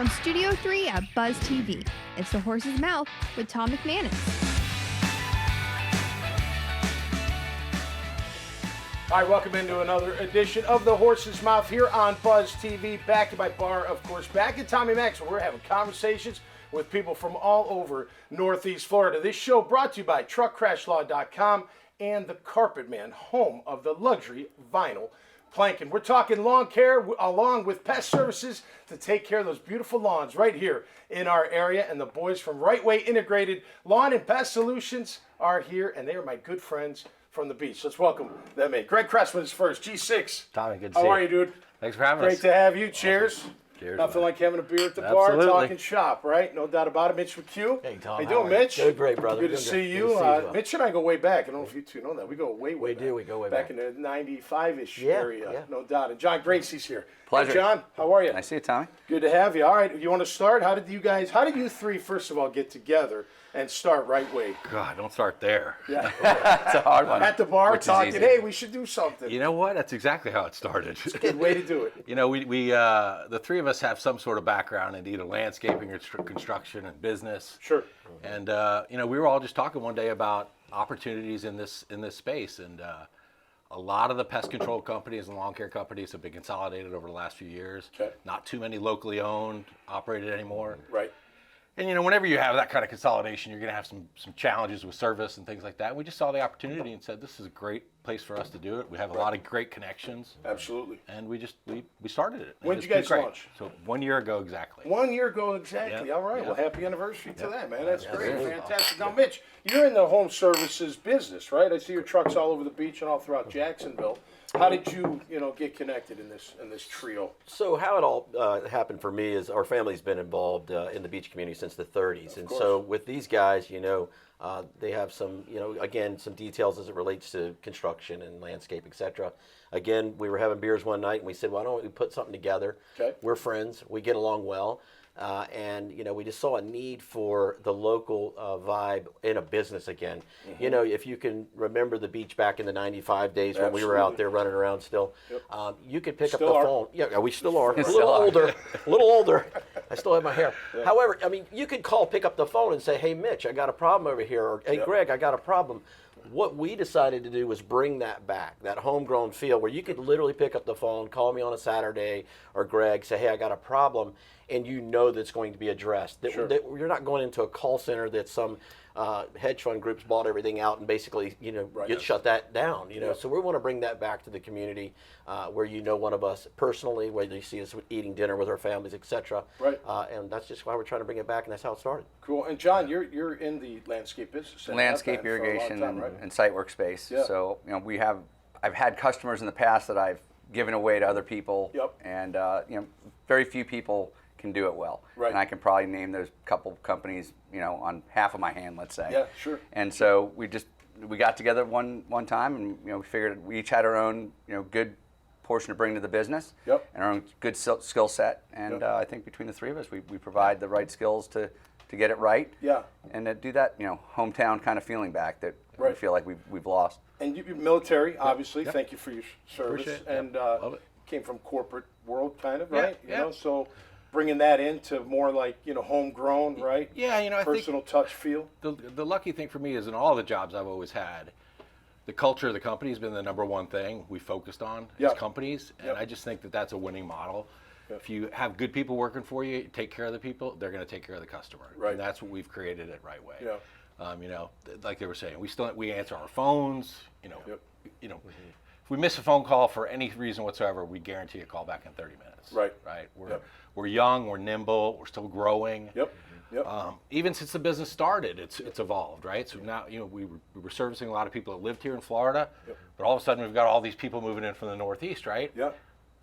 From Studio 3 at Buzz TV, it's The Horse's Mouth with Tom McManus. All right, welcome into another edition of The Horse's Mouth here on Buzz TV. Back to my bar, of course, back at Tommy Max, where we're having conversations with people from all over Northeast Florida. This show brought to you by TruckCrashLaw.com and The Carpet Man, home of the luxury vinyl planking. We're talking lawn care along with pest services to take care of those beautiful lawns right here in our area. And the boys from Right Way Integrated Lawn and Pest Solutions are here, and they are my good friends from the beach. Let's welcome them in. Greg Cressman is first, G6. Tommy, good to see you. How are you, dude? Thanks for having us. Great to have you. Cheers. Awesome. Cheers. Nothing like having a beer at the bar, Absolutely. talking shop, right? No doubt about it. Mitch McCue. Hey, Tom. How you doing, Mitch? Doing great, brother. Good to see you. Mitch and I go way back. I don't know if you two know that. We go way back. We go way back in the 95-ish area, yeah. no doubt. And John Gracy's here. Pleasure. Hey, John, how are you? Nice to see you, Tommy. Good to have you. All right, you want to start? How did you three, first of all, get together and start Right Way? God, don't start there. Yeah. It's a hard one. At the bar, Which is talking, easy. hey, we should do something. You know what? That's exactly how it started. Good way to do it. You know, we the three of us have some sort of background in either landscaping or construction and business. Sure. And you know, we were all just talking one day about opportunities in this space, and a lot of the pest control companies and lawn care companies have been consolidated over the last few years. Okay. Not too many locally owned, operated anymore. Right. And you know, whenever you have that kind of consolidation, you're going to have some challenges with service and things like that. We just saw the opportunity and said, this is a great place for us to do it. We have a lot of great connections. Absolutely. And we started it. When did you guys launch? So 1 year ago exactly. 1 year ago exactly. Yep. All right. Yep. Well, happy anniversary to that, man. That's great. Absolutely. Fantastic. Now, Mitch, you're in the home services business, right? I see your trucks all over the beach and all throughout Jacksonville. How did you get connected in this trio? So how it all happened for me is our family's been involved in the beach community since the 30s. And so with these guys, they have some, again, some details as it relates to construction and landscape, etc. Again, we were having beers one night and we said, why don't we put something together? Okay. We're friends. We get along well. And we just saw a need for the local vibe in a business again. Mm-hmm. If you can remember the beach back in the 95 days when we were out there running around still, you could pick up the phone. Yeah, we still are. A little older. I still have my hair. Yeah. However, you could pick up the phone and say, hey, Mitch, I got a problem over here. Or, hey, Greg, I got a problem. What we decided to do was bring that back, that homegrown feel where you could literally pick up the phone, call me on a Saturday, or Greg, say, hey, I got a problem, and that's going to be addressed. That you're not going into a call center that some hedge fund groups bought everything out and basically, shut that down. So we want to bring that back to the community where one of us personally, where they see us eating dinner with our families, etc. Right. And that's just why we're trying to bring it back, and that's how it started. Cool. And John, you're in the landscape business. Landscape, irrigation, and site workspace. Yeah. So I've had customers in the past that I've given away to other people. Yep. And very few people can do it well. Right. And I can probably name those couple companies, on half of my hand, let's say. Yeah, sure. And so we got together one time, and we figured we each had our own good portion to bring to the business. Yep. And our own good skill set. And I think between the three of us, we provide the right skills to get it right. Yeah. And to do that hometown kind of feeling back that we feel like we've lost. And you're military, obviously. Yep. Thank you for your service. Appreciate it. And Love it. Came from corporate world, kind of, right? Yeah. So bringing that into more like homegrown, right? Yeah, I personal think touch feel. The lucky thing for me is in all the jobs I've always had, the culture of the company has been the number one thing we focused on as companies, and I just think that that's a winning model. If you have good people working for you, take care of the people, they're going to take care of the customer, right? And that's what we've created at Right Way. Yeah. Like they were saying, we answer our phones. If we miss a phone call for any reason whatsoever, we guarantee a call back in 30 minutes. Right. Right. We're young, we're nimble, we're still growing. Yep. Yep. Even since the business started, it's evolved, right? So now, we were servicing a lot of people that lived here in Florida, but all of a sudden we've got all these people moving in from the Northeast, right? Yep.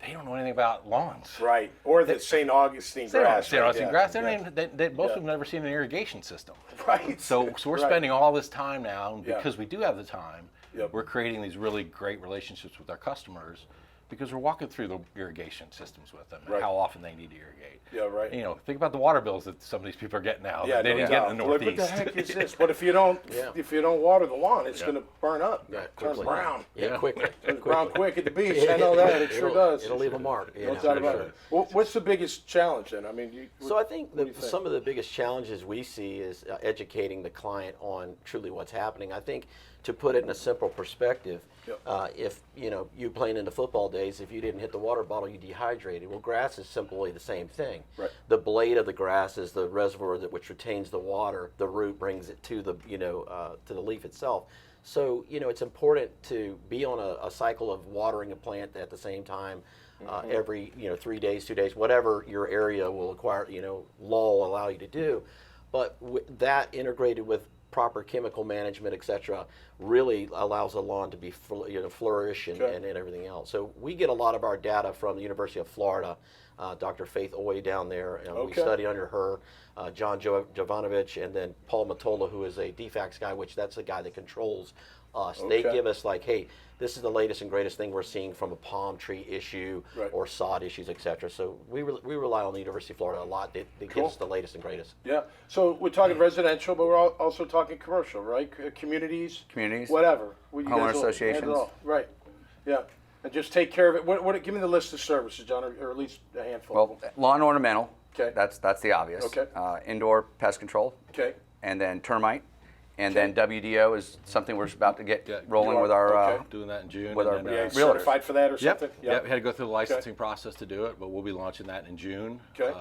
They don't know anything about lawns. Right. Or the St. Augustine grass. St. Augustine grass. They most of them never seen an irrigation system. Right. So we're spending all this time now, and because we do have the time, we're creating these really great relationships with our customers because we're walking through the irrigation systems with them and Right. how often they need to irrigate. Yeah, right. And, think about the water bills that some of these people are getting now. Yeah, that they no didn't get doubt. in the Like, Northeast. what the heck is this? But if you don't, water the lawn, it's going to burn up, turn quickly. brown. Yeah, quickly. Turns brown quick at the beach. I know that. It sure does. It'll leave a mark. No doubt about it. Well, what's the biggest challenge then? I mean, So I think what do you think? some of the biggest challenges we see is educating the client on truly what's happening. I think to put it in a simple perspective, if you playing in the football days, if you didn't hit the water bottle, you dehydrated. Well, grass is simply the same thing. Right. The blade of the grass is the reservoir which retains the water. The root brings it to the to the leaf itself. So it's important to be on a cycle of watering a plant at the same time. Every 3 days, 2 days, whatever your area will require, law will allow you to do. But that integrated with proper chemical management, etc., really allows the lawn to be flourish and everything else. So we get a lot of our data from the University of Florida. Dr. Faith Oy down there, we study under her, John Jovanovich, and then Paul Matola, who is a DFAX guy, which that's the guy that controls us. They give us like, hey, this is the latest and greatest thing we're seeing from a palm tree issue or sod issues, etc. So we rely on the University of Florida a lot. They give us the latest and greatest. Yeah. So we're talking residential, but we're also talking commercial, right? Communities, whatever. Homeowner associations. Right. Yeah. And just take care of it. What? Give me the list of services, John, or at least a handful. Well, lawn ornamental. Okay. That's the obvious. Okay. Indoor pest control. Okay. And then termite. And then WDO is something we're about to get rolling with our. Doing that in June. With and our then, realtors. Certified for that or Yep. something? Yep. Had to go through the licensing process to do it, but we'll be launching that in June. Okay.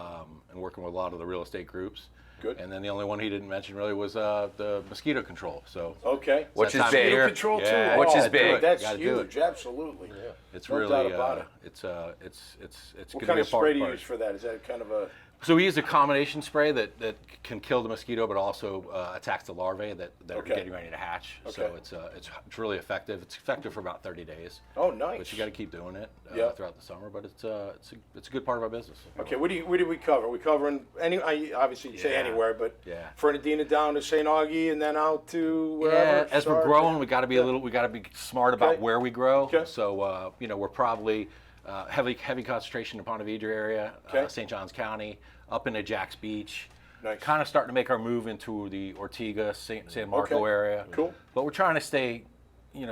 And working with a lot of the real estate groups. Good. And then the only one he didn't mention really was the mosquito control. So. Okay. Which is time of big. year. Control Yeah. too. Which is Oh, big. That's Gotta do huge. Absolutely. Yeah. It's No really doubt about it. it's What going to kind be a of spray do you part. use for that? Is that kind of a So we use a combination spray that can kill the mosquito, but also attacks the larvae that are getting ready to hatch. So Okay. it's really effective. It's effective for about 30 days. Oh, nice. But you got to keep doing it throughout the summer. But it's a good part of our business. Okay, where do we cover? We covering obviously you say anywhere, but Fernandina down to St. Augie and then out to wherever. Yeah, as we're growing, we got to be we got to be smart about where we grow. Okay. So we're probably heavy concentration in Ponte Vedra area, St. Johns County, up into Jack's Beach. Nice. Kind of starting to make our move into the Ortiga, San Marco area. Cool. But we're trying to stay,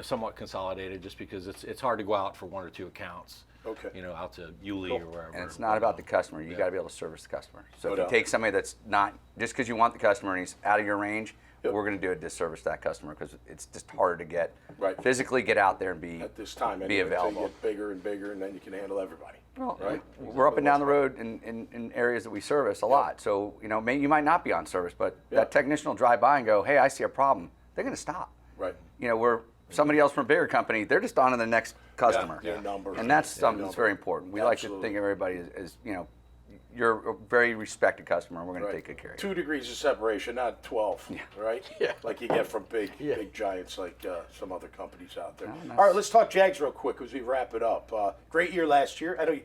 somewhat consolidated, just because it's hard to go out for one or two accounts. Okay. Out to Yulee or wherever. And it's not about the customer. You got to be able to service the customer. So No if you doubt. take somebody that's not, just because you want the customer and he's out of your range, we're going to do a disservice to that customer because it's just harder to get physically get out there and be at this time be anyway, until available. you get bigger and bigger, and then you can handle everybody. Well, right? We're up and down the road in areas that we service a lot. So you might not be on service, but that technician will drive by and go, "Hey, I see a problem." They're going to stop. Right. We're somebody else from a bigger company. They're just on to the next customer. Yeah, numbers. And that's something that's very important. We like to think of everybody as you're a very respected customer, and we're going to take good care of you. 2 degrees of separation, not 12. Right. Yeah. Like you get from big giants like some other companies out there. All right, let's talk Jags real quick as we wrap it up. Great year last year. I know you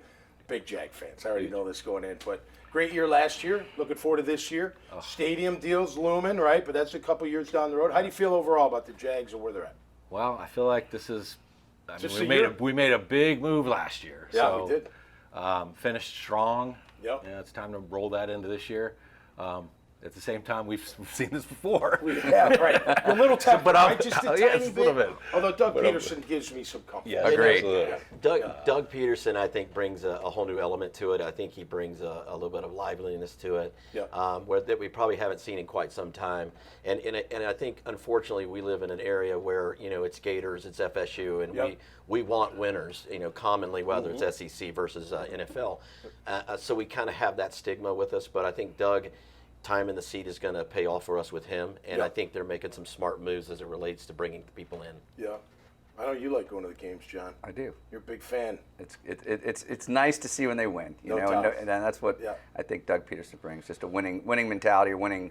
big Jag fans. I already know this going in, but great year last year. Looking forward to this year. Stadium deals looming, right? But that's a couple years down the road. How do you feel overall about the Jags and where they're at? Well, I feel like this is. Just we made a big move last year. Yeah, so, we did. Finished strong. Yep. Yeah, it's time to roll that into this year. At the same time, we've seen this before. Yeah, right. A little tough, But right? Just a tiny yes, a bit. little bit. Although Doug Peterson gives me some comfort. Yeah, Agreed. Doug Peterson, I think, brings a whole new element to it. I think he brings a little bit of liveliness to it, that we probably haven't seen in quite some time. And I think, unfortunately, we live in an area where it's Gators, it's FSU, and we want winners. Commonly, whether it's SEC versus NFL. So we kind of have that stigma with us. But I think Doug, time in the seat is going to pay off for us with him, and I think they're making some smart moves as it relates to bringing people in. Yeah. I know you like going to the games, John. I do. You're a big fan. It's nice to see when they win, No doubt. and that's what I think Doug Peterson brings, just a winning mentality, a winning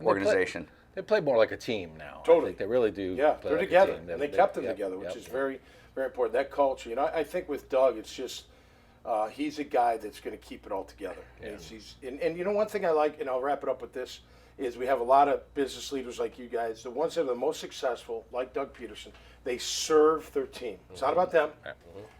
organization. They play more like a team now. Totally. I think they really do. Yeah, play they're like a together, team. and they kept them together, which is very, very important. That culture, I think with Doug, it's just he's a guy that's going to keep it all together. Yeah. And one thing I like, and I'll wrap it up with this, is we have a lot of business leaders like you guys, the ones that are the most successful, like Doug Peterson. They serve their team. It's not about them.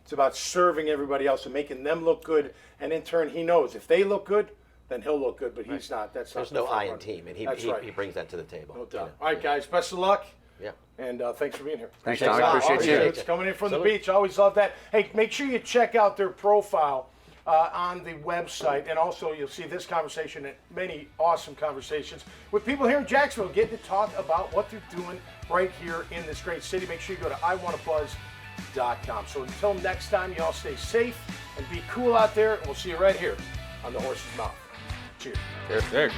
It's about serving everybody else and making them look good. And in turn, he knows if they look good, then he'll look good. But he's not. There's no I in team, and he brings that to the table. No doubt. All right, guys. Best of luck. Yeah. And thanks for being here. Thanks, Tom. I appreciate you. It's coming in from the beach. Always love that. Hey, make sure you check out their profile on the website. And also, you'll see this conversation and many awesome conversations with people here in Jacksonville getting to talk about what they're doing right here in this great city. Make sure you go to iwannabuzz.com. So until next time, you all stay safe and be cool out there. And we'll see you right here on the Horse's Mouth. Cheers. Cheers.